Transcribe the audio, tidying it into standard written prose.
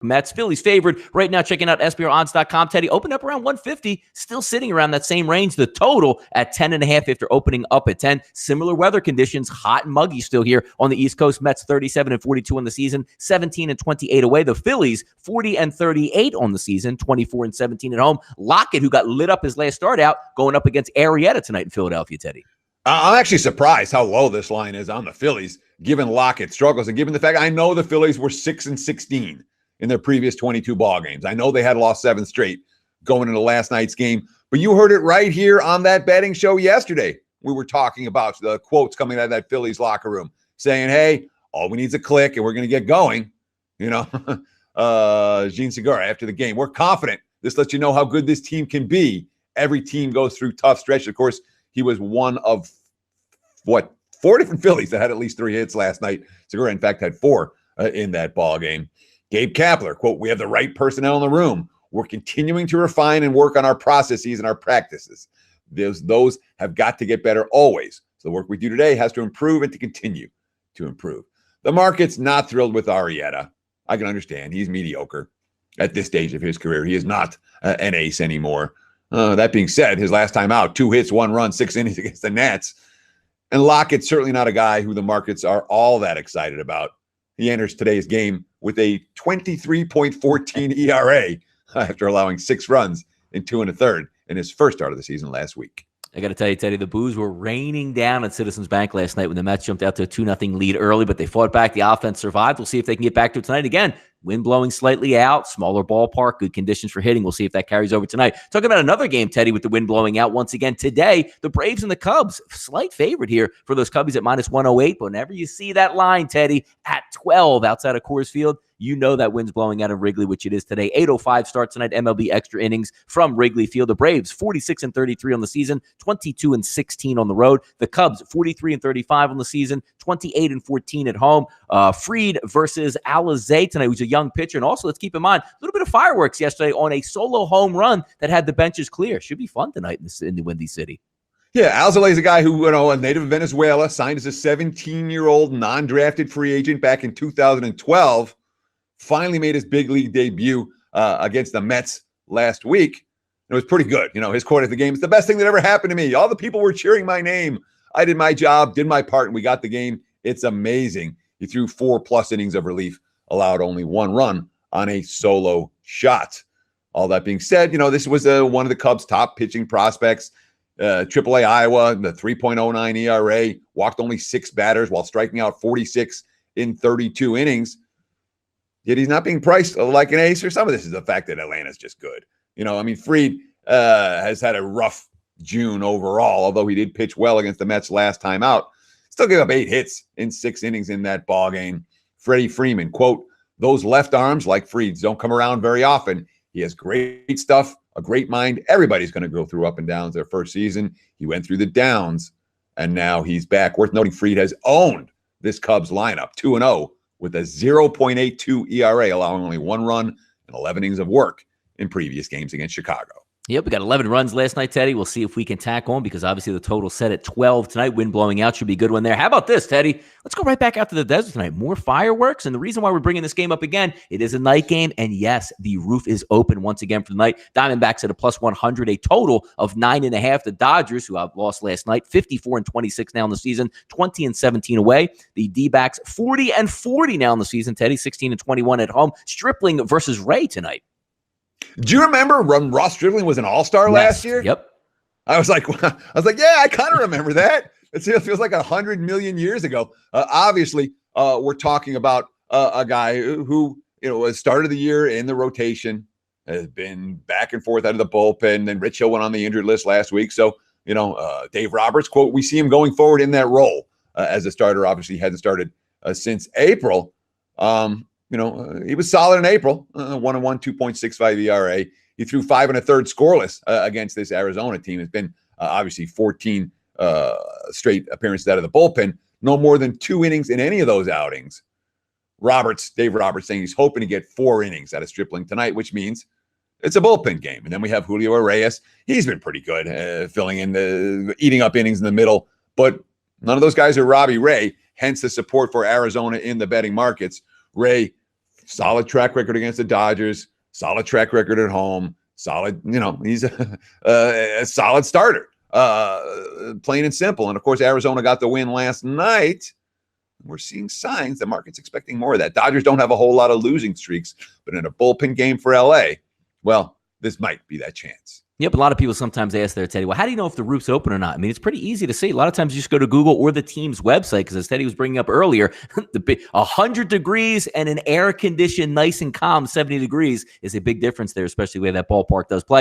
Mets. Phillies favored right now. Checking out SBRodds.com. Teddy opened up around 150, still sitting around that same range. The total at 10.5 after opening up at 10. Similar weather conditions, hot and muggy still here on the East Coast. Mets 37-42 on the season, 17-28 away. The Phillies 40-38 on the season, 24-17 at home. Lockett, who got lit up his last start out, going up against Arrieta tonight in Philadelphia. Teddy, I'm actually surprised how low this line is on the Phillies, given Lockett's struggles and given the fact I know the Phillies were 6-16 in their previous 22 ball games. I know they had lost 7 straight going into last night's game, but you heard it right here on that betting show yesterday. We were talking about the quotes coming out of that Phillies locker room saying, hey, all we need is a click and we're going to get going. You know, Gene Segura after the game, we're confident. This lets you know how good this team can be. Every team goes through tough stretches. Of course, he was one of, 4 different Phillies that had at least 3 hits last night. Segura, in fact, had 4 in that ball game. Gabe Kapler, quote, we have the right personnel in the room. We're continuing to refine and work on our processes and our practices. Those have got to get better always. So the work we do today has to improve and to continue to improve. The market's not thrilled with Arrieta. I can understand. He's mediocre at this stage of his career. He is not an ace anymore. That being said, his last time out, 2 hits, 1 run, 6 innings against the Nats. And Lockett's certainly not a guy who the markets are all that excited about. He enters today's game with a 23.14 ERA after allowing 6 runs in 2 1/3 in his first start of the season last week. I got to tell you, Teddy, the boos were raining down at Citizens Bank last night when the Mets jumped out to a 2-0 lead early, but they fought back. The offense survived. We'll see if they can get back to it tonight. Again, wind blowing slightly out, smaller ballpark, good conditions for hitting. We'll see if that carries over tonight. Talking about another game, Teddy, with the wind blowing out once again today, the Braves and the Cubs, slight favorite here for those Cubbies at -108. But whenever you see that line, Teddy, at 12 outside of Coors Field, you know that wind's blowing out of Wrigley, which it is today. 8:05 start tonight, MLB extra innings from Wrigley Field. The Braves, 46-33 on the season, 22-16 on the road. The Cubs, 43-35 on the season, 28-14 at home. Fried versus Alizé tonight, who's a young pitcher. And also, let's keep in mind, a little bit of fireworks yesterday on a solo home run that had the benches clear. Should be fun tonight in the Windy City. Yeah, Alzolay is a guy who, a native of Venezuela, signed as a 17-year-old non-drafted free agent back in 2012. Finally made his big league debut against the Mets last week. It was pretty good. His quote at the game, it's the best thing that ever happened to me. All the people were cheering my name. I did my job, did my part, and we got the game. It's amazing. He threw 4+ innings of relief, allowed only 1 run on a solo shot. All that being said, this was one of the Cubs' top pitching prospects. AAA Iowa, the 3.09 ERA, walked only 6 batters while striking out 46 in 32 innings. Yet he's not being priced like an ace, or some of this is the fact that Atlanta's just good. Fried has had a rough June overall, although he did pitch well against the Mets last time out. Still gave up 8 hits in 6 innings in that ball game. Freddie Freeman, quote, those left arms like Fried's don't come around very often. He has great stuff, a great mind. Everybody's going to go through up and downs their first season. He went through the downs, and now he's back. Worth noting, Fried has owned this Cubs lineup, 2-0, with a 0.82 ERA, allowing only 1 run and 11 innings of work in previous games against Chicago. Yep, we got 11 runs last night, Teddy. We'll see if we can tack on because obviously the total set at 12 tonight. Wind blowing out should be a good one there. How about this, Teddy? Let's go right back out to the desert tonight. More fireworks. And the reason why we're bringing this game up again, it is a night game. And yes, the roof is open once again for the night. Diamondbacks at a +100, a total of 9.5. The Dodgers, who I've lost last night, 54-26 now in the season, 20-17 away. The D-backs, 40-40 now in the season, Teddy, 16-21 at home. Stripling versus Ray tonight. Do you remember when Ross Stripling was an all-star last year? Yep. I was like, yeah, I kind of remember that. It feels like 100 million years ago. Obviously, we're talking about a guy who, started the year in the rotation, has been back and forth out of the bullpen. Then Rich Hill went on the injured list last week. So, Dave Roberts, quote, we see him going forward in that role as a starter. Obviously, he hasn't started since April. He was solid in April, 1-1, 2.65 ERA. He threw 5 1/3 scoreless against this Arizona team. It's been obviously 14 straight appearances out of the bullpen. No more than 2 innings in any of those outings. Dave Roberts saying he's hoping to get 4 innings out of Stripling tonight, which means it's a bullpen game. And then we have Julio Reyes. He's been pretty good, filling in eating up innings in the middle. But none of those guys are Robbie Ray, hence the support for Arizona in the betting markets. Ray solid track record against the Dodgers, solid track record at home, solid, he's a solid starter, plain and simple. And of course, Arizona got the win last night. We're seeing signs the market's expecting more of that. Dodgers don't have a whole lot of losing streaks, but in a bullpen game for LA, well, this might be that chance. Yep, a lot of people sometimes ask there, Teddy, well, how do you know if the roof's open or not? I mean, it's pretty easy to see. A lot of times you just go to Google or the team's website, because as Teddy was bringing up earlier, 100 degrees and an air-conditioned, nice and calm 70 degrees is a big difference there, especially the way that ballpark does play.